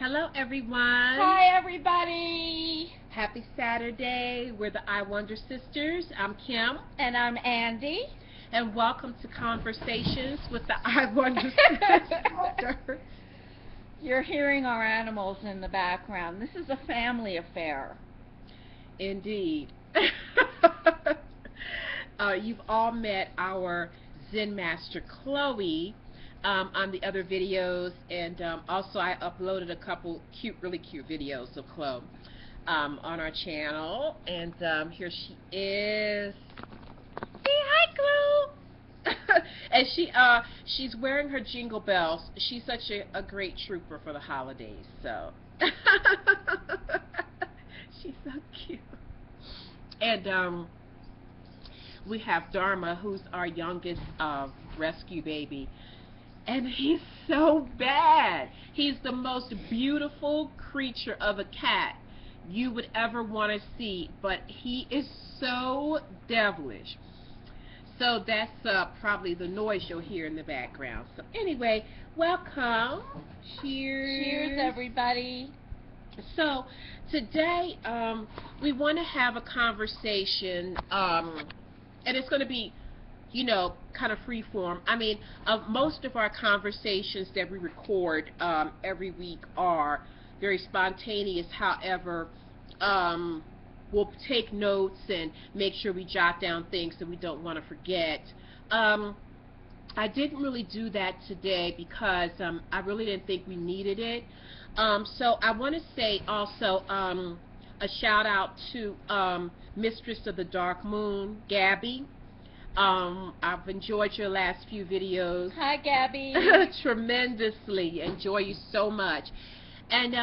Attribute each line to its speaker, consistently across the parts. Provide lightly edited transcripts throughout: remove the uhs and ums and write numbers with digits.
Speaker 1: Hello, everyone.
Speaker 2: Hi, everybody.
Speaker 1: Happy Saturday. We're the I Wonder Sisters. I'm Kim.
Speaker 2: And I'm Andy.
Speaker 1: And welcome to Conversations with the I Wonder Sisters.
Speaker 2: You're hearing our animals in the background. This is a family affair.
Speaker 1: Indeed. You've all met our Zen Master, Chloe, on the other videos, and also I uploaded a couple really cute videos of Chloe on our channel, and here she is. Say hi, Chloe. And she's wearing her jingle bells. She's such a great trooper for the holidays, so she's so cute. And we have Dharma, who's our youngest rescue baby. And he's so bad. He's the most beautiful creature of a cat you would ever want to see, but he is so devilish. So that's probably the noise you'll hear in the background. So anyway, welcome. Cheers.
Speaker 2: Cheers, everybody.
Speaker 1: So today we want to have a conversation, and it's going to be, you know, kind of free form. I mean, most of our conversations that we record every week are very spontaneous. However, we'll take notes and make sure we jot down things that we don't want to forget. I didn't really do that today because I really didn't think we needed it. So I want to say also a shout out to Mistress of the Dark Moon, Gabby. I've enjoyed your last few videos.
Speaker 2: Hi, Gabby.
Speaker 1: Tremendously. Enjoy you so much. And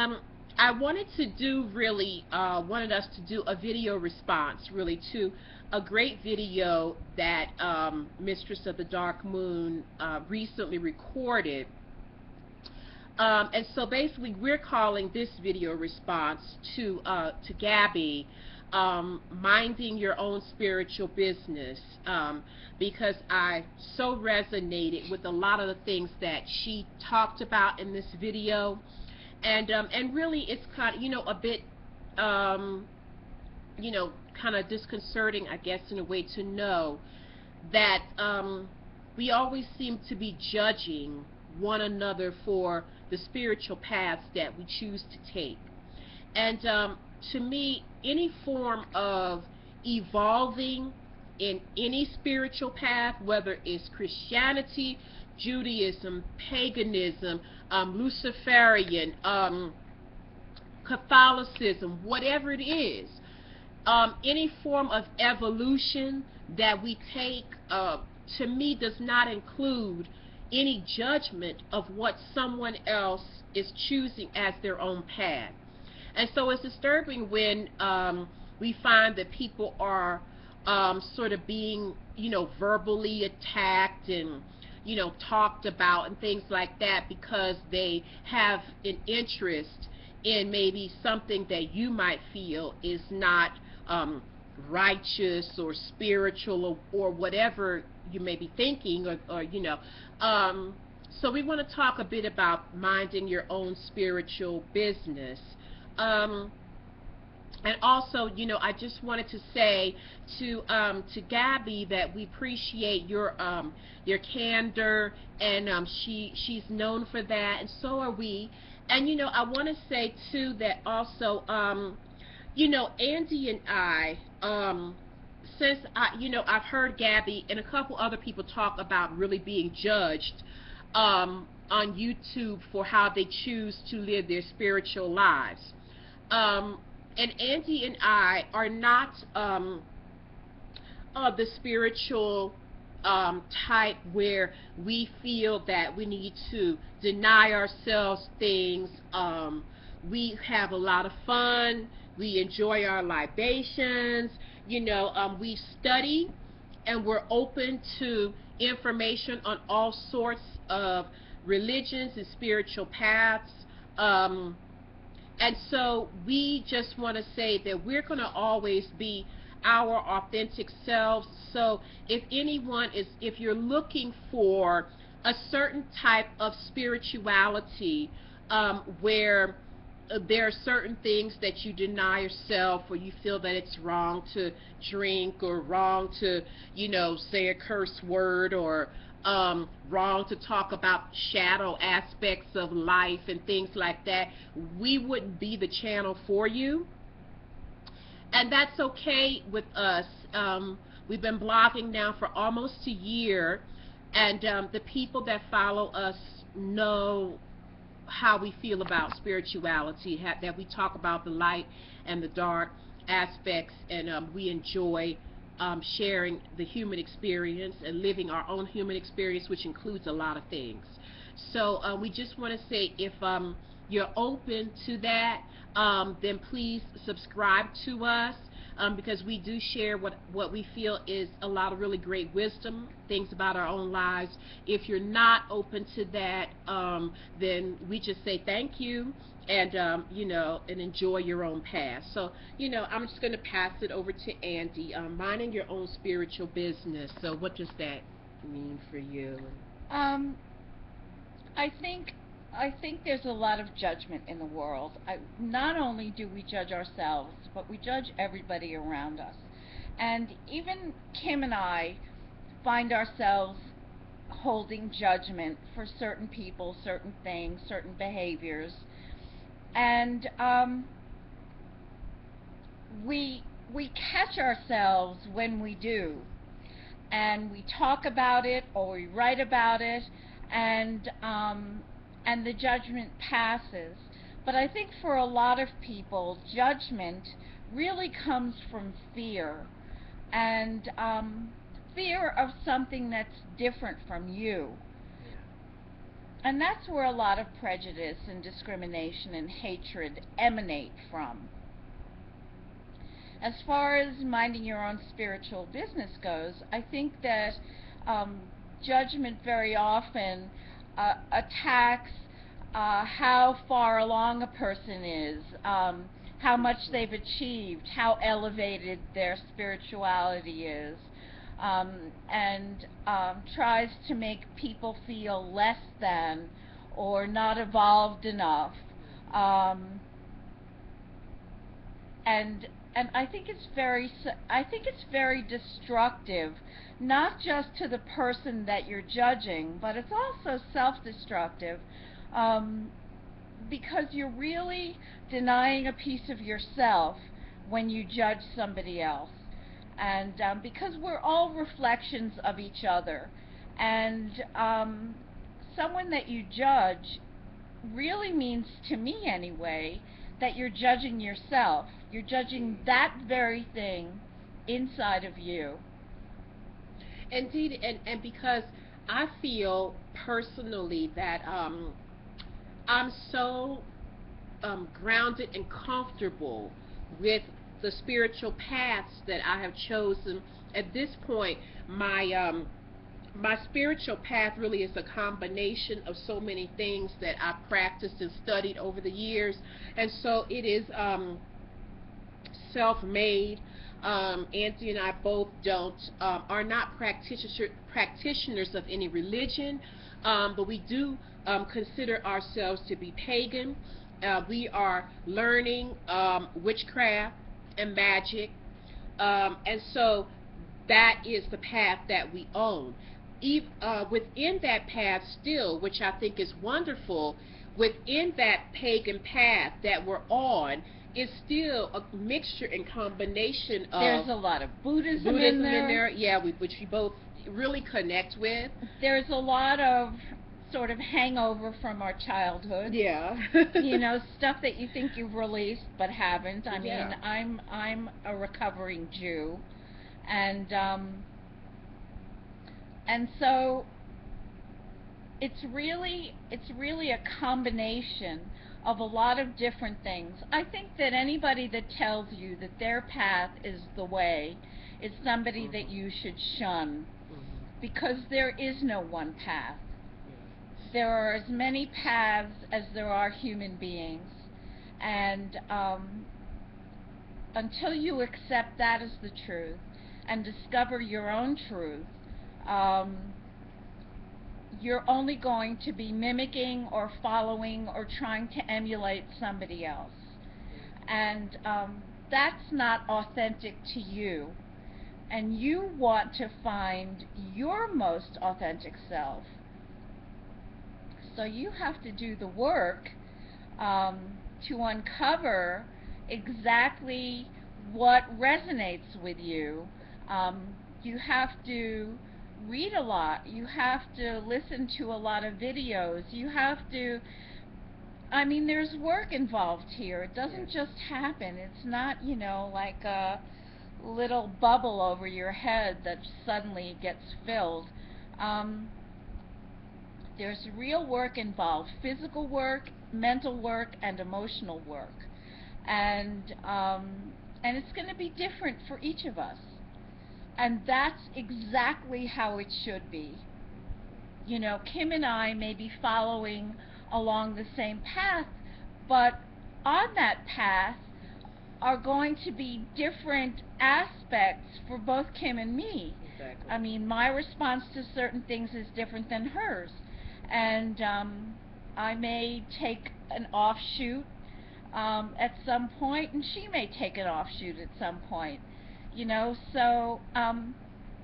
Speaker 1: I wanted to do wanted us to do a video response really to a great video that Mistress of the Dark Moon recently recorded. And so basically we're calling this video response to Gabby, minding your own spiritual business, because I so resonated with a lot of the things that she talked about in this video, and really it's kind of, you know, a bit you know, kind of disconcerting, I guess, in a way, to know that we always seem to be judging one another for the spiritual paths that we choose to take. And to me, any form of evolving in any spiritual path, whether it's Christianity, Judaism, paganism, Luciferian, Catholicism, whatever it is, any form of evolution that we take, to me, does not include any judgment of what someone else is choosing as their own path. And so it's disturbing when we find that people are sort of being, you know, verbally attacked and, you know, talked about and things like that because they have an interest in maybe something that you might feel is not righteous or spiritual or whatever you may be thinking, or you know. So we want to talk a bit about minding your own spiritual business. And also, you know, I just wanted to say to Gabby that we appreciate your candor, and she's known for that, and so are we. And you know, I want to say too that also, you know, Andy and I, since you know, I've heard Gabby and a couple other people talk about really being judged on YouTube for how they choose to live their spiritual lives. And Andy and I are not the spiritual type where we feel that we need to deny ourselves things. We have a lot of fun. We enjoy our libations. You know, we study, and we're open to information on all sorts of religions and spiritual paths. And so we just want to say that we're going to always be our authentic selves. So if you're looking for a certain type of spirituality where there are certain things that you deny yourself, or you feel that it's wrong to drink, or wrong to, say a curse word, or wrong to talk about shadow aspects of life and things like that, we wouldn't be the channel for you. And that's okay with us. We've been blogging now for almost a year, and the people that follow us know how we feel about spirituality, that we talk about the light and the dark aspects, and we enjoy sharing the human experience and living our own human experience, which includes a lot of things. So we just want to say, if you're open to that, then please subscribe to us, because we do share what we feel is a lot of really great wisdom, things about our own lives. If you're not open to that, then we just say thank you, and and enjoy your own path. So I'm just going to pass it over to Andy. Minding your own spiritual business. So what does that mean for you?
Speaker 2: I think there's a lot of judgment in the world. Not only do we judge ourselves, but we judge everybody around us. And even Kim and I find ourselves holding judgment for certain people, certain things, certain behaviors. And we catch ourselves when we do. And we talk about it, or we write about it, and the judgment passes. But I think for a lot of people, judgment really comes from fear, and fear of something that's different from you. And that's where a lot of prejudice and discrimination and hatred emanate from. As far as minding your own spiritual business goes, I think that judgment very often attacks how far along a person is, how much they've achieved, how elevated their spirituality is, and tries to make people feel less than or not evolved enough. And I think it's very destructive, not just to the person that you're judging, but it's also self-destructive, because you're really denying a piece of yourself when you judge somebody else. And because we're all reflections of each other, and someone that you judge really means, to me anyway, that you're judging yourself. You're judging that very thing inside of you.
Speaker 1: Indeed, and because I feel personally that I'm so grounded and comfortable with the spiritual paths that I have chosen. At this point, my spiritual path really is a combination of so many things that I've practiced and studied over the years, and so it is self-made. Anthony and I both are not practitioners of any religion, but we do consider ourselves to be pagan. We are learning witchcraft and magic, and so that is the path that we own. Within that path still, which I think is wonderful, within that pagan path that we're on is still a mixture and combination of...
Speaker 2: There's a lot of Buddhism in there.
Speaker 1: Yeah, which we both really connect with.
Speaker 2: There's a lot of sort of hangover from our childhood.
Speaker 1: Yeah.
Speaker 2: Stuff that you think you've released but haven't. I mean, I'm a recovering Jew, and so it's really a combination of a lot of different things. I think that anybody that tells you that their path is the way is somebody that you should shun, because there is no one path. There are as many paths as there are human beings, and until you accept that as the truth and discover your own truth, you're only going to be mimicking or following or trying to emulate somebody else. And that's not authentic to you. And you want to find your most authentic self. So you have to do the work to uncover exactly what resonates with you. You have to read a lot. You have to listen to a lot of videos. You have to, I mean, there's work involved here. It doesn't just happen. It's not, you know, like a little bubble over your head that suddenly gets filled. There's real work involved, physical work, mental work, and emotional work. And it's going to be different for each of us. And that's exactly how it should be. You know, Kim and I may be following along the same path, but on that path are going to be different aspects for both Kim and me.
Speaker 1: Exactly.
Speaker 2: I mean, my response to certain things is different than hers. And I may take an offshoot at some point, and she may take an offshoot at some point. You know, so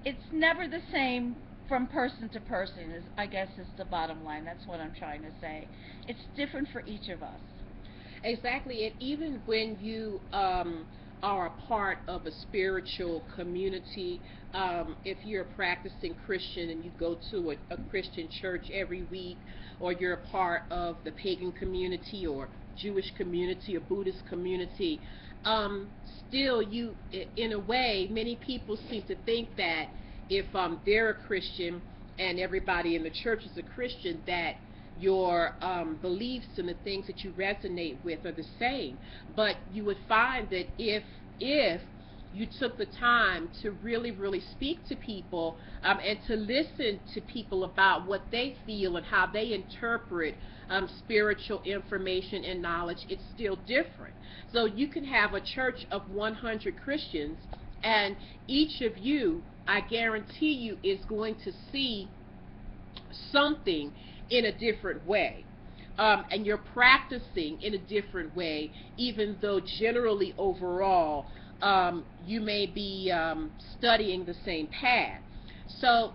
Speaker 2: it's never the same from person to person, I guess is the bottom line. That's what I'm trying to say. It's different for each of us.
Speaker 1: Exactly, and even when you are a part of a spiritual community, if you're a practicing Christian and you go to a Christian church every week, or you're a part of the pagan community or Jewish community or Buddhist community, still you, in a way, many people seem to think that if they're a Christian and everybody in the church is a Christian, that your beliefs and the things that you resonate with are the same. But you would find that if you took the time to really speak to people and to listen to people about what they feel and how they interpret spiritual information and knowledge, it's still different. So you can have a church of 100 Christians, and each of you, I guarantee you, is going to see something in a different way. And you're practicing in a different way, even though generally overall you may be studying the same path. So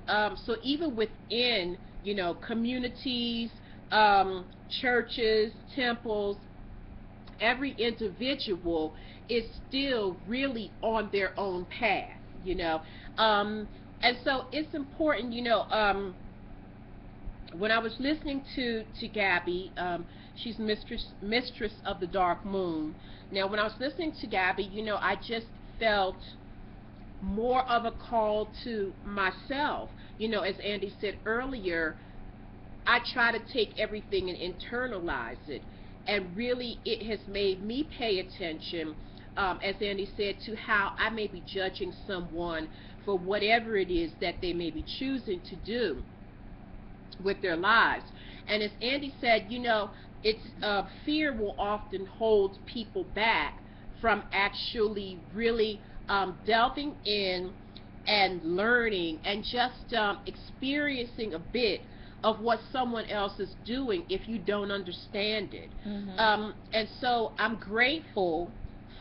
Speaker 1: even within, you know, communities, churches, temples, every individual is still really on their own path, you know. And so it's important, you know, when I was listening to Gabby, she's mistress of the Dark Moon. Now, when I was listening to Gabby, you know, I just felt more of a call to myself. You know, as Andy said earlier, I try to take everything and internalize it, and really it has made me pay attention, as Andy said, to how I may be judging someone for whatever it is that they may be choosing to do with their lives. And as Andy said, you know, it's fear will often hold people back from actually really delving in and learning and just experiencing a bit of what someone else is doing if you don't understand it.
Speaker 2: Mm-hmm.
Speaker 1: And so I'm grateful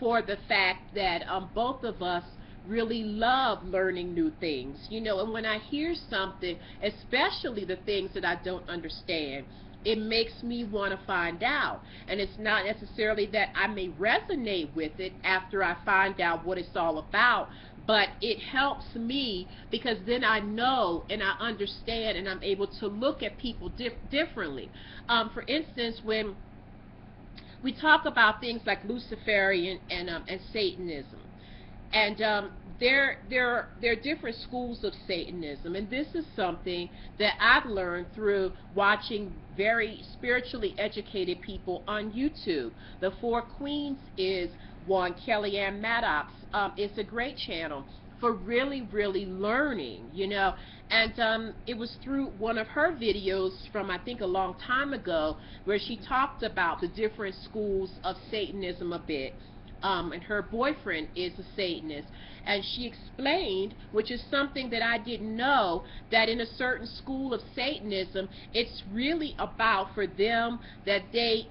Speaker 1: for the fact that both of us really love learning new things, you know. And when I hear something, especially the things that I don't understand, it makes me want to find out. And it's not necessarily that I may resonate with it after I find out what it's all about, but it helps me because then I know and I understand and I'm able to look at people differently. For instance, when we talk about things like Luciferian and Satanism, and there are different schools of Satanism, and this is something that I've learned through watching very spiritually educated people on YouTube. The Four Queens is one. Kellyanne Maddox is a great channel for really learning, you know. And it was through one of her videos from, I think, a long time ago, where she talked about the different schools of Satanism a bit. and her boyfriend is a Satanist. And she explained, which is something that I didn't know, that in a certain school of Satanism, it's really about for them that they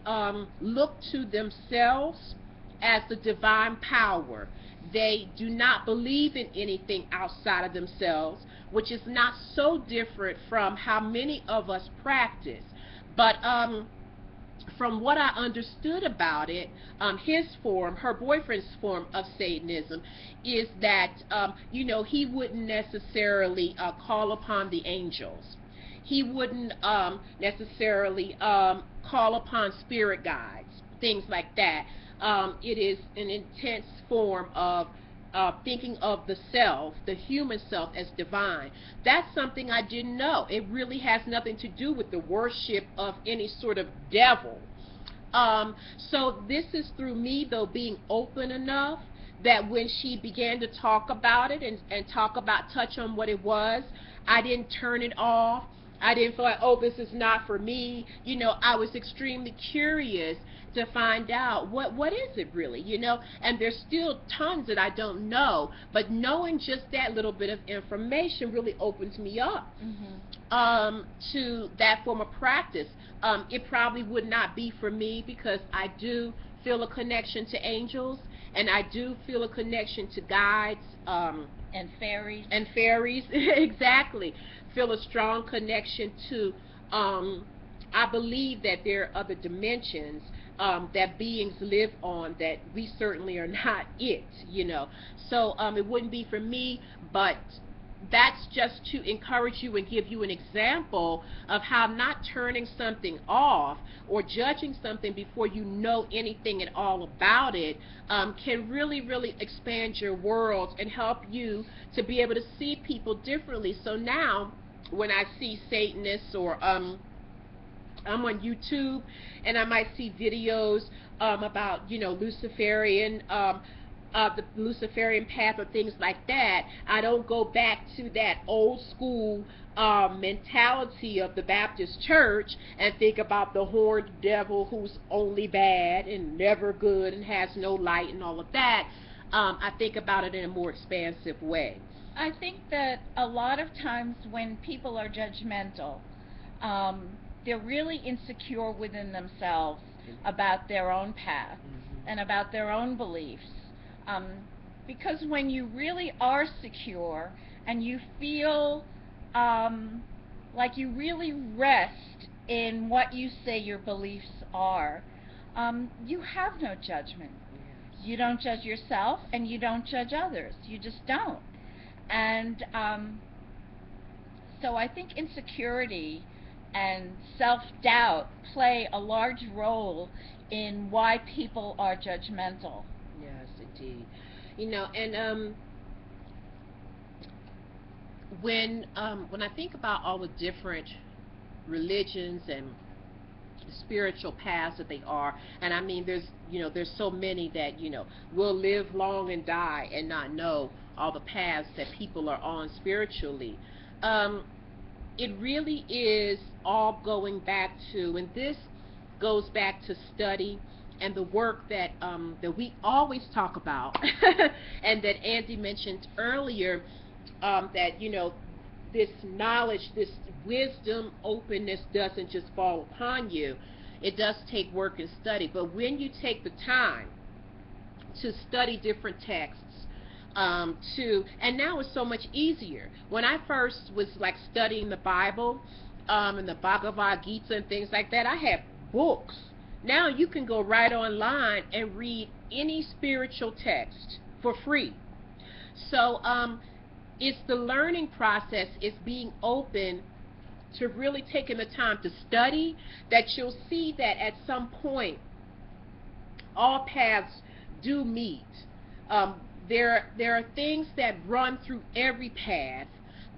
Speaker 1: look to themselves as the divine power. They do not believe in anything outside of themselves, which is not so different from how many of us practice. But from what I understood about it, her boyfriend's form of Satanism is that, he wouldn't necessarily call upon the angels. He wouldn't necessarily call upon spirit guides, things like that. It is an intense form of thinking of the self, the human self, as divine. That's something I didn't know. It really has nothing to do with the worship of any sort of devil. So this is through me, though, being open enough that when she began to talk about it and touch on what it was, I didn't turn it off. I didn't feel like, oh, this is not for me. I was extremely curious to find out what is it really, and there's still tons that I don't know, but knowing just that little bit of information really opens me up to that form of practice. It probably would not be for me because I do feel a connection to angels, and I do feel a connection to guides,
Speaker 2: and fairies.
Speaker 1: Exactly. Feel a strong connection to, I believe that there are other dimensions that beings live on, that we certainly are not it, So it wouldn't be for me, but that's just to encourage you and give you an example of how not turning something off or judging something before you know anything at all about it can really, really expand your world and help you to be able to see people differently. So now, when I see Satanists, or I'm on YouTube and I might see videos about, Luciferian, the Luciferian path or things like that, I don't go back to that old school mentality of the Baptist church and think about the horned devil who's only bad and never good and has no light and all of that. I think about it in a more expansive way.
Speaker 2: I think that a lot of times when people are judgmental, they're really insecure within themselves about their own path and about their own beliefs. Because when you really are secure and you feel like you really rest in what you say your beliefs are, you have no judgment. You don't judge yourself and you don't judge others. You just don't. And so I think insecurity and self-doubt play a large role in why people are judgmental.
Speaker 1: Yes, indeed. And when I think about all the different religions and spiritual paths that they are, and I mean there's so many that will live long and die and not know all the paths that people are on spiritually. It really is all going back to, and this goes back to study and the work that we always talk about and that Andy mentioned earlier, that this knowledge, this wisdom, openness doesn't just fall upon you. It does take work and study. But when you take the time to study different texts, and now it's so much easier. When I first was studying the Bible, and the Bhagavad Gita and things like that, I had books. Now you can go right online and read any spiritual text for free. So it's the learning process, it's being open to really taking the time to study, that you'll see that at some point all paths do meet. There are things that run through every path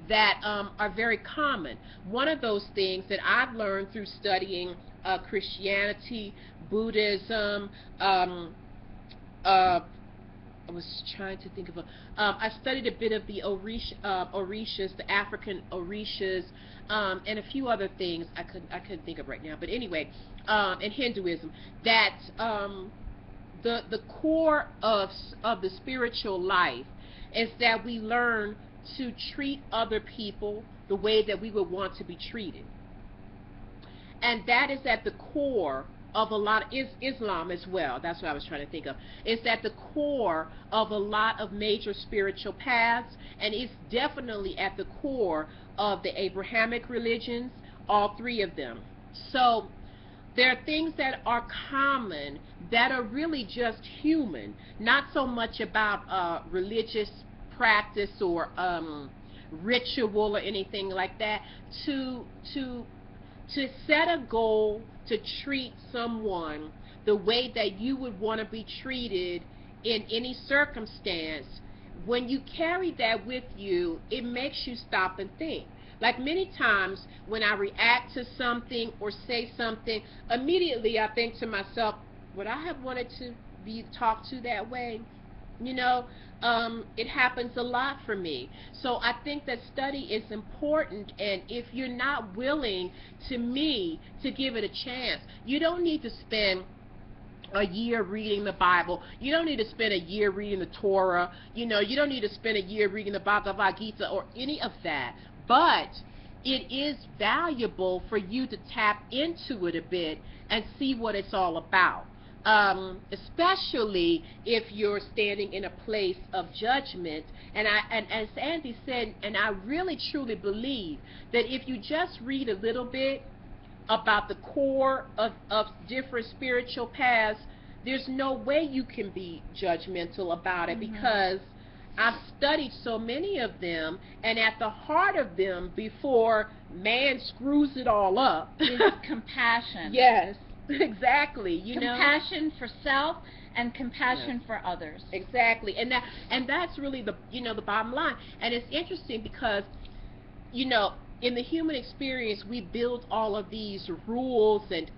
Speaker 1: that are very common. One of those things that I've learned through studying Christianity, Buddhism, I was trying to think of I studied a bit of the Orishas, the African Orishas, and a few other things I couldn't think of right now. But anyway, and Hinduism, that the core of the spiritual life is that we learn to treat other people the way that we would want to be treated. And that is at the core of a lot of Islam as well. That's what I was trying to think of. It's at the core of a lot of major spiritual paths, and it's definitely at the core of the Abrahamic religions, all three of them. So there are things that are common that are really just human, not so much about religious practice or ritual or anything like that. To set a goal to treat someone the way that you would want to be treated in any circumstance, when you carry that with you, it makes you stop and think. Like many times when I react to something or say something, immediately I think to myself, would I have wanted to be talked to that way? You know, it happens a lot for me. So I think that study is important, and if you're not willing, to me, to give it a chance, you don't need to spend a year reading the Bible. You don't need to spend a year reading the Torah. You know, you don't need to spend a year reading the Bhagavad Gita or any of that. But it is valuable for you to tap into it a bit and see what it's all about. Especially if you're standing in a place of judgment. And as Andy said, and I really truly believe that if you just read a little bit about the core of different spiritual paths, there's no way you can be judgmental about it, because I've studied so many of them, and at the heart of them, before man screws it all up,
Speaker 2: is compassion.
Speaker 1: Yes. Exactly.
Speaker 2: Compassion for self and compassion
Speaker 1: Yes.
Speaker 2: for others.
Speaker 1: Exactly. And that's really the the bottom line. And it's interesting because in the human experience, we build all of these rules and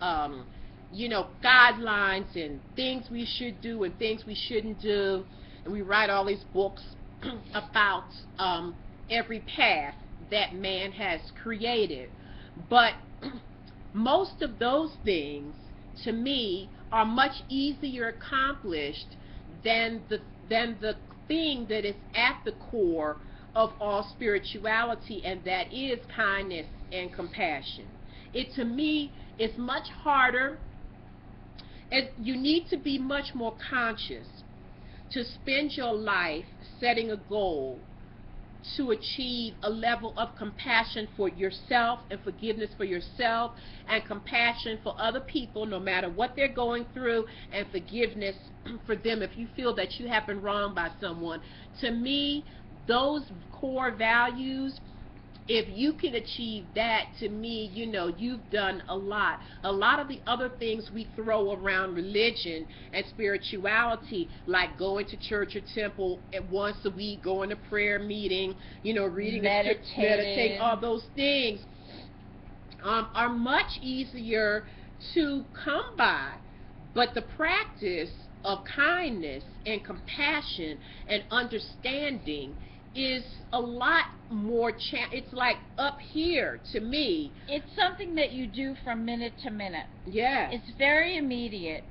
Speaker 1: guidelines and things we should do and things we shouldn't do, and we write all these books about every path that man has created. But most of those things, to me, are much easier accomplished than the thing that is at the core of all spirituality, and that is kindness and compassion. It, to me, is much harder, and you need to be much more conscious to spend your life setting a goal to achieve a level of compassion for yourself and forgiveness for yourself and compassion for other people, no matter what they're going through, and forgiveness for them if you feel that you have been wronged by someone. To me, those core values, if you can achieve that, to me, you've done a lot. A lot of the other things we throw around religion and spirituality, like going to church or temple once a week, going to prayer meeting, reading meditating, all those things are much easier to come by. But the practice of kindness and compassion and understanding is a lot more it's like up here to me.
Speaker 2: It's something that you do from minute to minute.
Speaker 1: Yes.
Speaker 2: It's very immediate,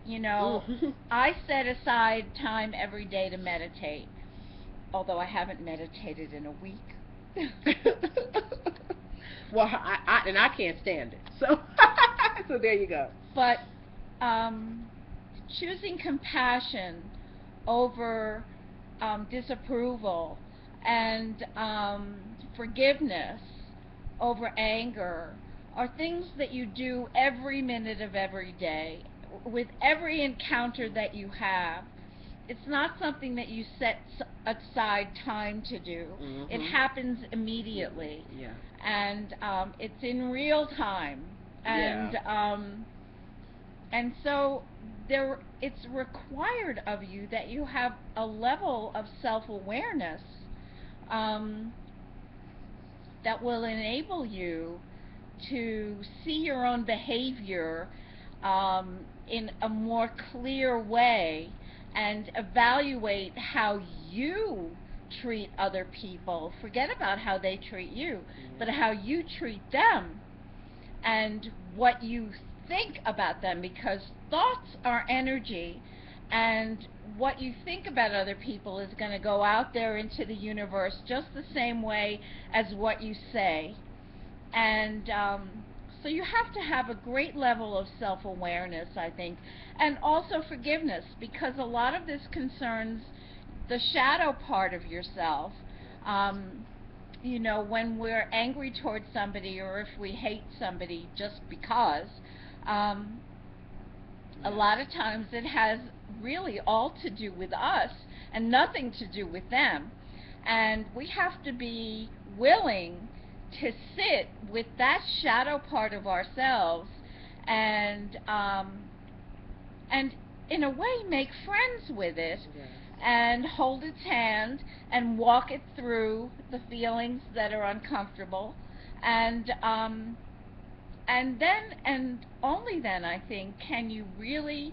Speaker 2: I set aside time every day to meditate, although I haven't meditated in a week.
Speaker 1: Well, I can't stand it, so so there you go.
Speaker 2: But choosing compassion over disapproval, and forgiveness over anger, are things that you do every minute of every day, with every encounter that you have. It's not something that you set aside time to do. It happens immediately.
Speaker 1: Yeah.
Speaker 2: And it's in real time. And and so it's required of you that you have a level of self-awareness that will enable you to see your own behavior in a more clear way, and evaluate how you treat other people. Forget about how they treat you, but how you treat them, and what you think about them, because thoughts are energy, And what you think about other people is going to go out there into the universe just the same way as what you say. And so you have to have a great level of self-awareness, I think, and also forgiveness, because a lot of this concerns the shadow part of yourself. You know, when we're angry towards somebody, or if we hate somebody just because, a lot of times it has really all to do with us and nothing to do with them. And we have to be willing to sit with that shadow part of ourselves and in a way make friends with it.
Speaker 1: Yes.
Speaker 2: And hold its hand and walk it through the feelings that are uncomfortable, and then and only then, I think, can you really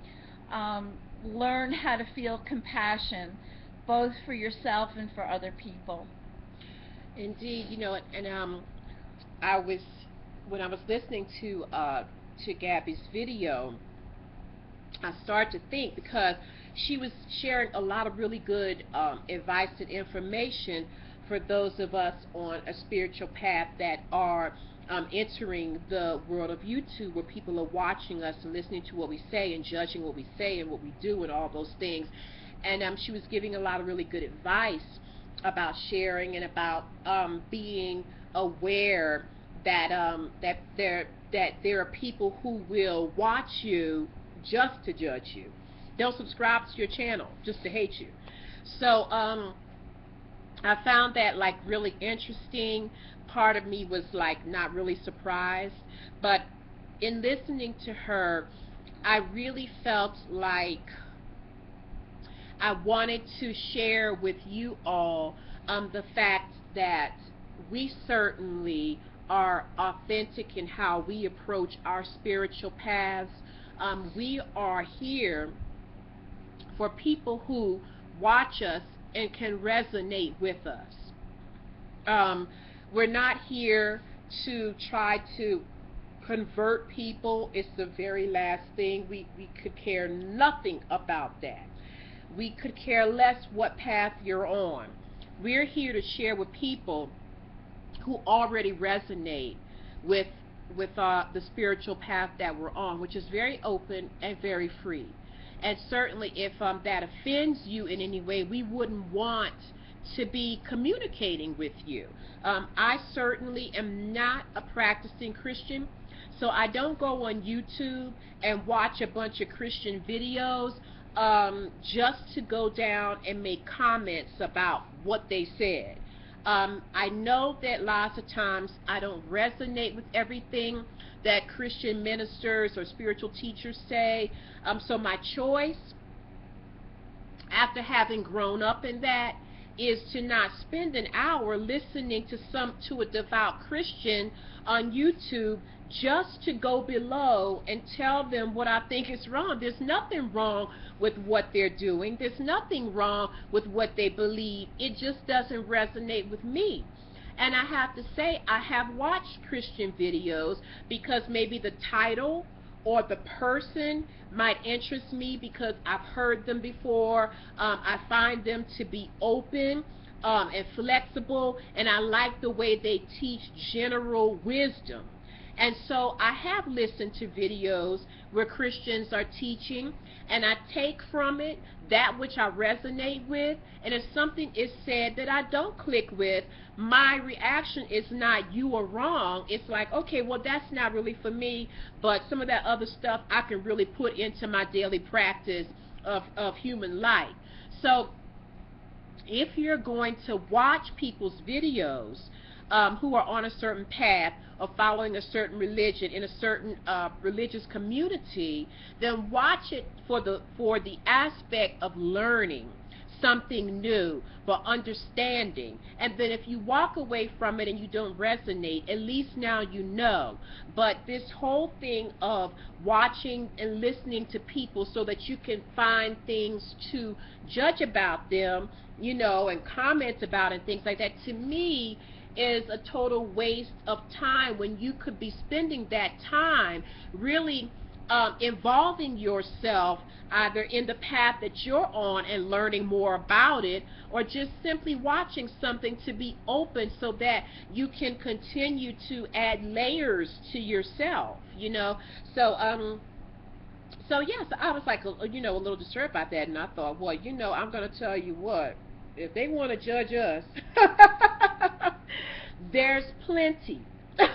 Speaker 2: learn how to feel compassion both for yourself and for other people.
Speaker 1: Indeed, you know, and when I was listening to Gabby's video, I started to think, because she was sharing a lot of really good advice and information for those of us on a spiritual path that are entering the world of YouTube, where people are watching us and listening to what we say and judging what we say and what we do and all those things. And she was giving a lot of really good advice about sharing and about being aware that that there are people who will watch you just to judge you. They'll subscribe to your channel just to hate you. So I found that like really interesting. Part of me was like not really surprised, but in listening to her, I really felt like I wanted to share with you all the fact that we certainly are authentic in how we approach our spiritual paths. We are here for people who watch us and can resonate with us. We're not here to try to convert people. It's the very last thing. We could care nothing about that. We could care less what path you're on. We're here to share with people who already resonate with the spiritual path that we're on, which is very open and very free. And certainly if that offends you in any way, we wouldn't want to be communicating with you. I certainly am not a practicing Christian, so I don't go on YouTube and watch a bunch of Christian videos just to go down and make comments about what they said. I know that lots of times I don't resonate with everything that Christian ministers or spiritual teachers say. So my choice, after having grown up in that, is to not spend an hour listening to a devout Christian on YouTube just to go below and tell them what I think is wrong. There's nothing wrong with what they're doing. There's nothing wrong with what they believe. It just doesn't resonate with me. And I have to say, I have watched Christian videos because maybe the title or the person might interest me because I've heard them before. I find them to be open and flexible, and I like the way they teach general wisdom. And so I have listened to videos where Christians are teaching, and I take from it that which I resonate with, and if something is said that I don't click with, my reaction is not you are wrong. It's like, okay, well, that's not really for me, but some of that other stuff I can really put into my daily practice of human life. So if you're going to watch people's videos who are on a certain path or following a certain religion in a certain religious community, then watch it for the aspect of learning something new, for understanding. And then if you walk away from it and you don't resonate, at least now you know. But this whole thing of watching and listening to people so that you can find things to judge about them, you know, and comment about and things like that, to me is a total waste of time when you could be spending that time really involving yourself either in the path that you're on and learning more about it, or just simply watching something to be open so that you can continue to add layers to yourself, so yes, I was like, a little disturbed by that, and I thought, well, I'm going to tell you what, if they want to judge us, there's plenty. So,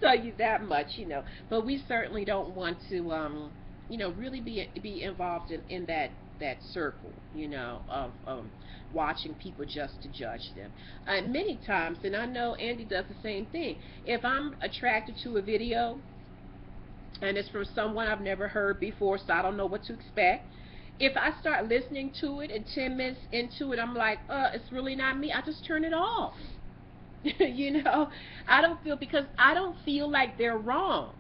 Speaker 1: tell you that much. But we certainly don't want to, really be involved in that circle, of watching people just to judge them. And many times, and I know Andy does the same thing. If I'm attracted to a video and it's from someone I've never heard before, so I don't know what to expect. If I start listening to it and 10 minutes into it, I'm like, it's really not me, I just turn it off. Because I don't feel like they're wrong.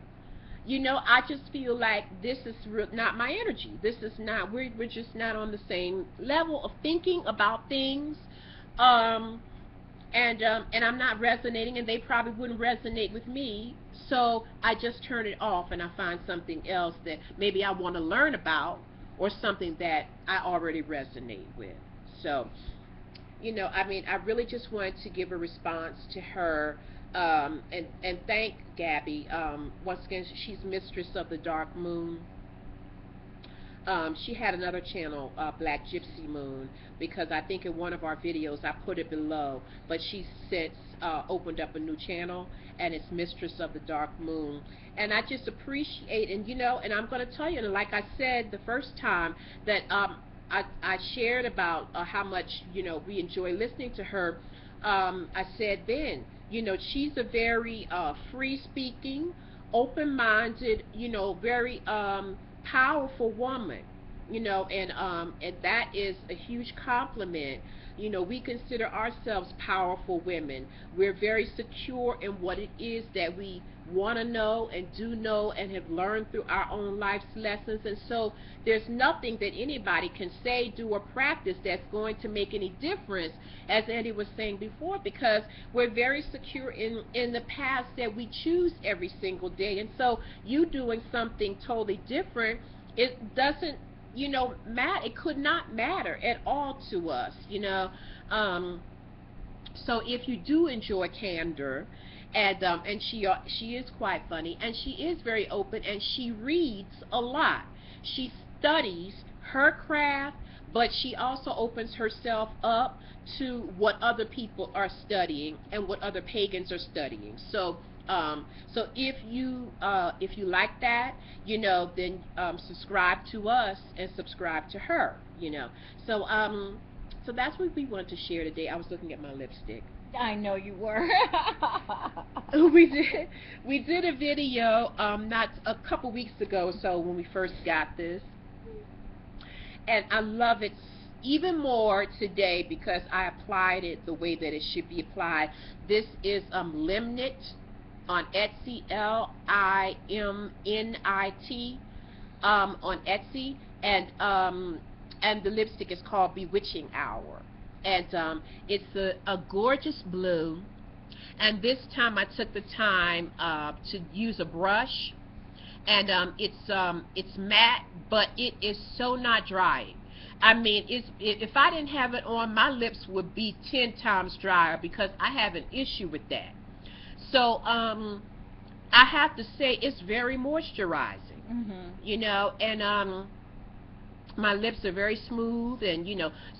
Speaker 1: I just feel like this is not my energy. This is not, we're just not on the same level of thinking about things. And I'm not resonating, and they probably wouldn't resonate with me, so I just turn it off and I find something else that maybe I want to learn about, or something that I already resonate with. So, I really just wanted to give a response to her, and thank Gabby. Once again, she's Mistress of the Dark Moon. She had another channel, Black Gypsy Moon, because I think in one of our videos I put it below, but she's since opened up a new channel, and it's Mistress of the Dark Moon. And I just appreciate, and I'm going to tell you, and like I said the first time, that I shared about how much, we enjoy listening to her. I said then, she's a very free-speaking, open-minded, very powerful woman, and that is a huge compliment. We consider ourselves powerful women. We're very secure in what it is that we want to know and do know and have learned through our own life's lessons, and so there's nothing that anybody can say, do, or practice that's going to make any difference, as Andy was saying before, because we're very secure in the paths that we choose every single day. And so you doing something totally different, it doesn't matter. It could not matter at all to us. So if you do enjoy Candor, and she is quite funny, and she is very open, and she reads a lot. She studies her craft, but she also opens herself up to what other people are studying and what other pagans are studying. So so if you like that, then subscribe to us and subscribe to her. So so that's what we wanted to share today. I was looking at my lipstick.
Speaker 2: I know you were.
Speaker 1: We did a video not a couple weeks ago, so when we first got this, and I love it even more today because I applied it the way that it should be applied. This is Limnit on Etsy, Limnit, on Etsy, and the lipstick is called Bewitching Hour, and it's a gorgeous blue. And this time I took the time to use a brush, and it's matte, but it is so not drying. I mean, if I didn't have it on, my lips would be 10 times drier, because I have an issue with that. So I have to say it's very moisturizing, and my lips are very smooth, and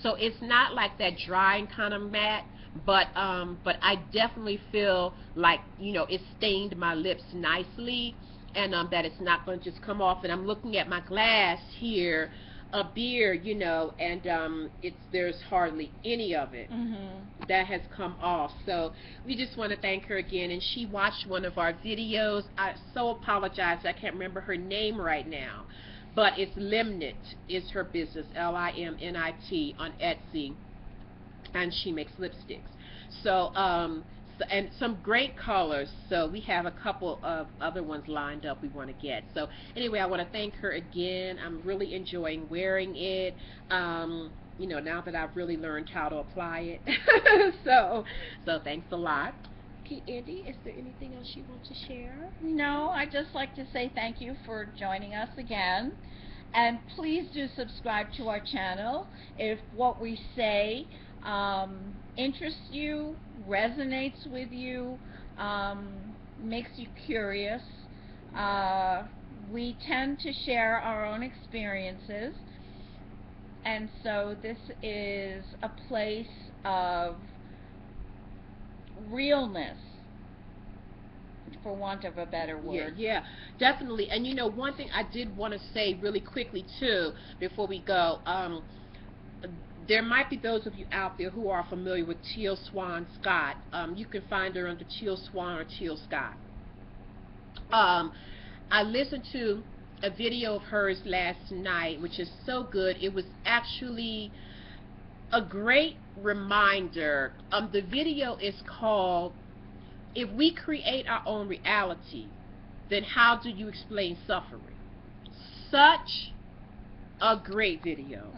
Speaker 1: so it's not like that drying kind of matte, but I definitely feel like it stained my lips nicely, and that it's not going to just come off. And I'm looking at my glass here, a beer, and there's hardly any of it that has come off. So we just want to thank her again. And she watched one of our videos. I so apologize, I can't remember her name right now, but it's Limnit is her business, Limnit, on Etsy, and she makes lipsticks. So and some great colors, so we have a couple of other ones lined up we want to get. So anyway, I want to thank her again. I'm really enjoying wearing it, now that I've really learned how to apply it. So thanks a lot. Okay, Andy, is there anything else you want to share?
Speaker 2: No, I'd just like to say thank you for joining us again. And please do subscribe to our channel if what we say interests you, resonates with you, makes you curious. We tend to share our own experiences, and so this is a place of realness, for want of a better word.
Speaker 1: Yeah, definitely. And you know, one thing I did want to say really quickly too, before we go, there might be those of you out there who are familiar with Teal Swan Scott. You can find her under Teal Swan or Teal Scott. I listened to a video of hers last night, which is so good. It was actually a great reminder. The video is called, "If We Create Our Own Reality, Then How Do You Explain Suffering?" Such a great video.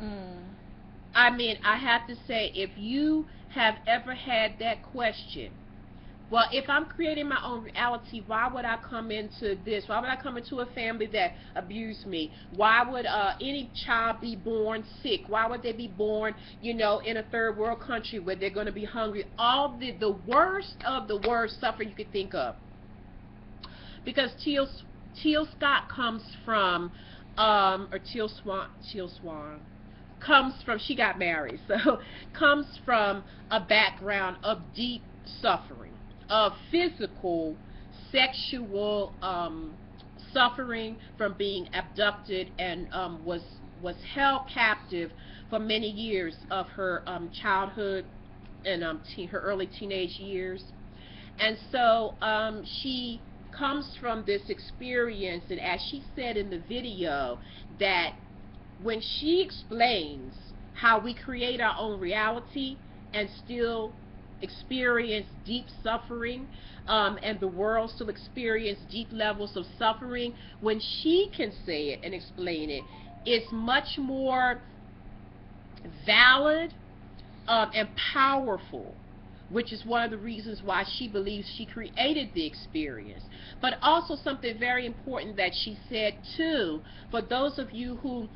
Speaker 1: I mean, I have to say, if you have ever had that question, well, if I'm creating my own reality, why would I come into this? Why would I come into a family that abused me? Why would any child be born sick? Why would they be born, you know, in a third world country where they're going to be hungry? All the worst of the worst suffering you could think of. Because Teal Scott comes from, or Teal Swan, comes from, she got married, so comes from a background of deep suffering, of physical, sexual suffering from being abducted, and was held captive for many years of her childhood and her early teenage years. And so she comes from this experience, and as she said in the video, that when she explains how we create our own reality and still experience deep suffering, and the world still experience deep levels of suffering, when she can say it and explain it, it's much more valid and powerful, which is one of the reasons why she believes she created the experience. But also something very important that she said too, for those of you who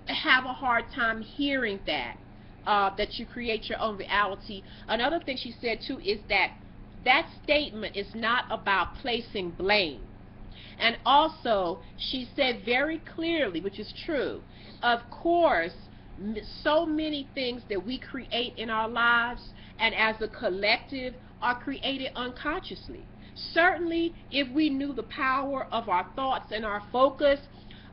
Speaker 1: have a hard time hearing that, that you create your own reality, another thing she said too is that that statement is not about placing blame. And also she said very clearly, which is true, of course so many things that we create in our lives and as a collective are created unconsciously. Certainly if we knew the power of our thoughts and our focus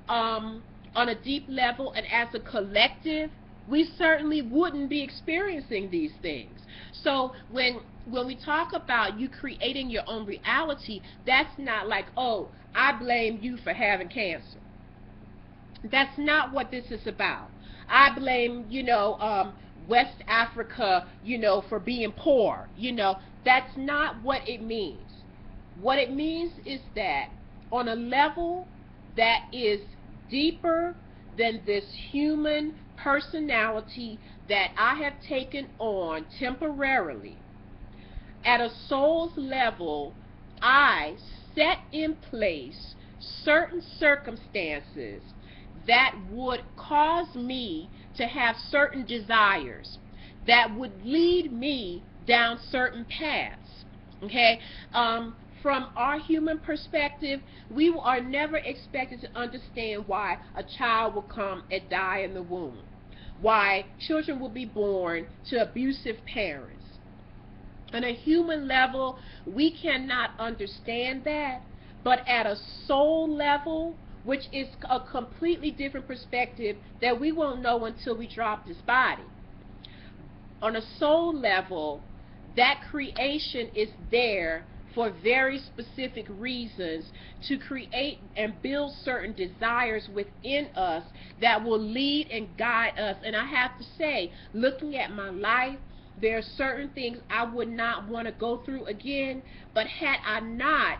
Speaker 1: on a deep level and as a collective, we certainly wouldn't be experiencing these things. So when we talk about you creating your own reality, that's not like, oh, I blame you for having cancer. That's not what this is about. I blame, you know, West Africa, you know, for being poor. You know, that's not what it means. What it means is that on a level that is deeper than this human personality that I have taken on temporarily, at a soul's level, I set in place certain circumstances that would cause me to have certain desires, that would lead me down certain paths. Okay? From our human perspective, we are never expected to understand why a child will come and die in the womb, why children will be born to abusive parents. On a human level, we cannot understand that, but at a soul level, which is a completely different perspective that we won't know until we drop this body. On a soul level, that creation is there for very specific reasons, to create and build certain desires within us that will lead and guide us. And I have to say, looking at my life, there are certain things I would not want to go through again, but had I not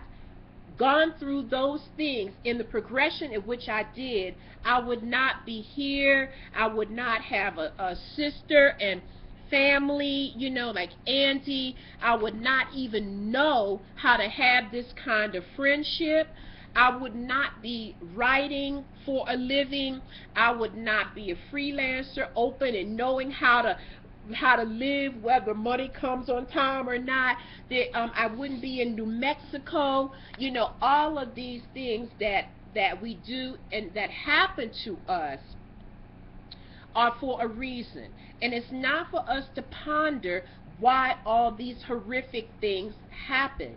Speaker 1: gone through those things in the progression in which I did, I would not be here. I would not have a sister and family, you know, like Andy. I would not even know how to have this kind of friendship. I would not be writing for a living. I would not be a freelancer, open and knowing how to live, whether money comes on time or not. I wouldn't be in New Mexico. You know, all of these things that we do and that happen to us are for a reason. And it's not for us to ponder why all these horrific things happen.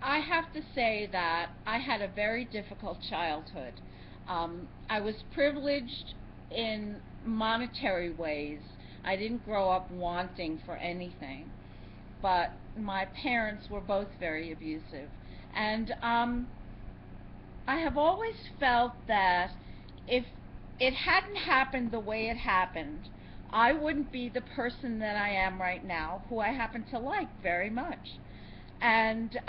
Speaker 2: I have to say that I had a very difficult childhood. I was privileged in monetary ways. I didn't grow up wanting for anything, but my parents were both very abusive. And I have always felt that if it hadn't happened the way it happened, I wouldn't be the person that I am right now, who I happen to like very much. And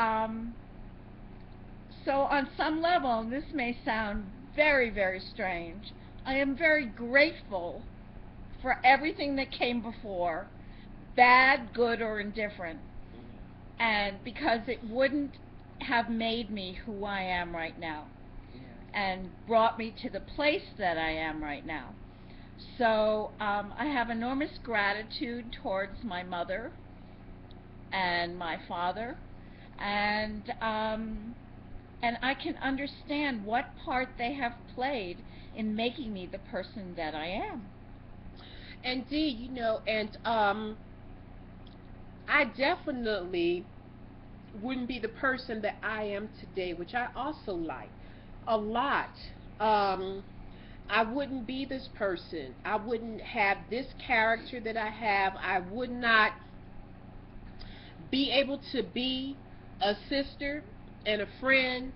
Speaker 2: so on some level, and this may sound very, very strange, I am very grateful for everything that came before, bad, good, or indifferent, and because it wouldn't have made me who I am right now and brought me to the place that I am right now. So I have enormous gratitude towards my mother and my father, and I can understand what part they have played in making me the person that I am.
Speaker 1: Indeed, you know, and I definitely wouldn't be the person that I am today, which I also like a lot. I wouldn't be this person. I wouldn't have this character that I have. I would not be able to be a sister and a friend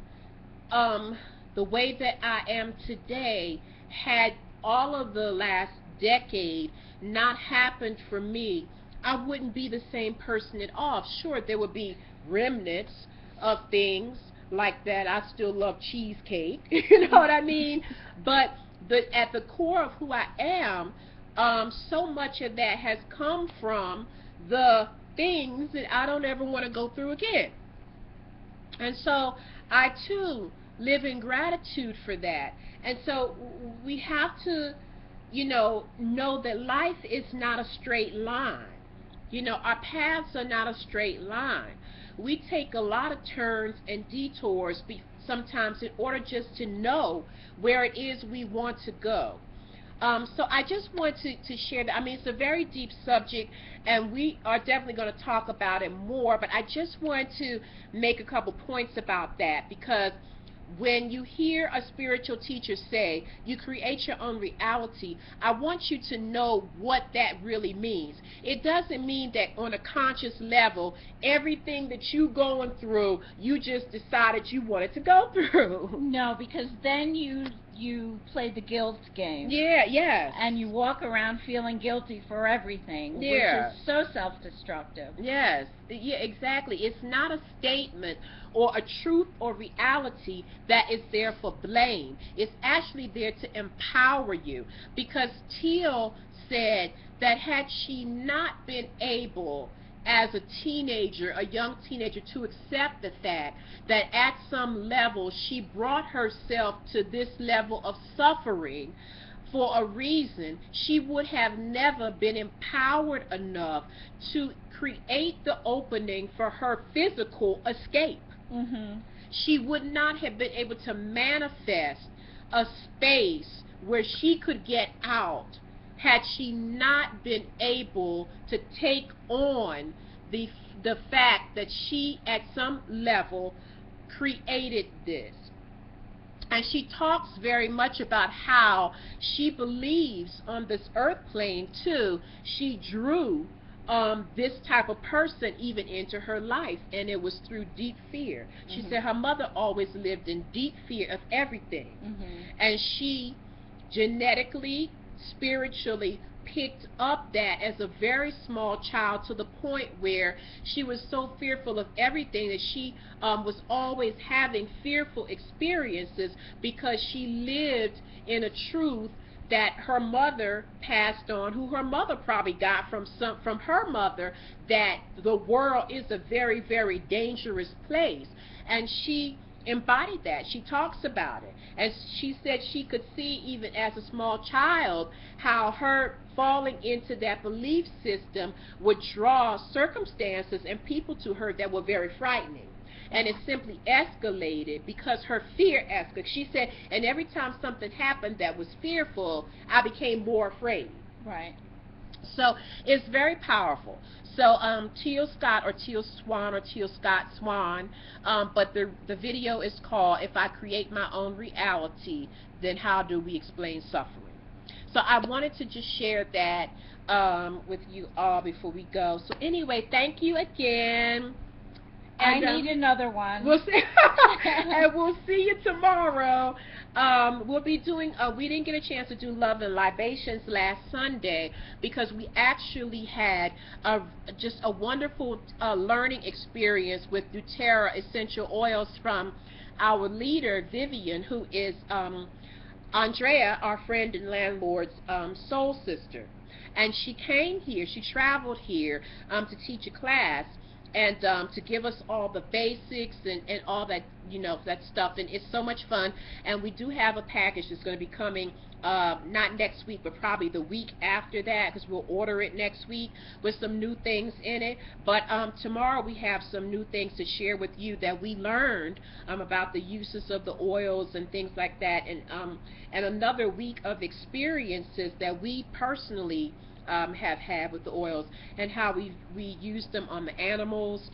Speaker 1: the way that I am today had all of the last decade not happened for me. I wouldn't be the same person at all. Sure, there would be remnants of things like that. I still love cheesecake, you know what I mean? But at the core of who I am, so much of that has come from the things that I don't ever want to go through again. And so I too live in gratitude for that. And so we have to, you know that life is not a straight line. You know, our paths are not a straight line. We take a lot of turns and detours sometimes in order just to know where it is we want to go. So I just want to share that. I mean, it's a very deep subject, and we are definitely going to talk about it more, but I just want to make a couple points about that, because when you hear a spiritual teacher say you create your own reality, I want you to know what that really means. It doesn't mean that on a conscious level, everything that you're going through, you just decided you wanted to go through.
Speaker 2: No, because then you play the guilt game.
Speaker 1: Yeah, yes.
Speaker 2: And you walk around feeling guilty for everything,
Speaker 1: Yeah.
Speaker 2: which is so self-destructive.
Speaker 1: Yes, yeah, exactly. It's not a statement or a truth or reality that is there for blame. It's actually there to empower you, because Teal said that had she not been able as a teenager, a young teenager, to accept the fact that at some level she brought herself to this level of suffering for a reason, she would have never been empowered enough to create the opening for her physical escape.
Speaker 2: Mm-hmm.
Speaker 1: She would not have been able to manifest a space where she could get out had she not been able to take on the fact that she at some level created this. And she talks very much about how she believes on this earth plane too, she drew this type of person even into her life, and it was through deep fear. She said her mother always lived in deep fear of everything. And she genetically, spiritually picked up that as a very small child, to the point where she was so fearful of everything that she was always having fearful experiences, because she lived in a truth that her mother passed on, who her mother probably got from her mother, that the world is a very, very dangerous place. And she embodied that. She talks about it. And she said she could see, even as a small child, how her falling into that belief system would draw circumstances and people to her that were very frightening. And it simply escalated because her fear escalated. She said, and every time something happened that was fearful, I became more afraid.
Speaker 2: Right.
Speaker 1: So it's very powerful. So Teal Scott, or Teal Swan, or Teal Scott Swan, but the video is called "If I Create My Own Reality, Then How Do We Explain Suffering?" So I wanted to just share that with you all before we go. So anyway, thank you again.
Speaker 2: And, I need another one.
Speaker 1: We'll see. And we'll see you tomorrow. We'll be doing, we didn't get a chance to do Love and Libations last Sunday because we actually had just a wonderful learning experience with doTERRA essential oils from our leader, Vivian, who is Andrea, our friend and landlord's soul sister. And she came here, she traveled here to teach a class, and to give us all the basics and all that, you know, that stuff. And it's so much fun. And we do have a package that's going to be coming not next week, but probably the week after that, because we'll order it next week with some new things in it. But tomorrow we have some new things to share with you that we learned about the uses of the oils and things like that, and another week of experiences that we personally have had with the oils, and how we use them on the animals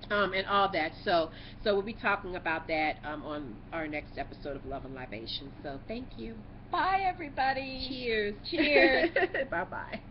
Speaker 1: and all that. So we'll be talking about that on our next episode of Love and Libation. So thank you.
Speaker 2: Bye, everybody.
Speaker 1: Cheers.
Speaker 2: Cheers.
Speaker 1: Bye-bye.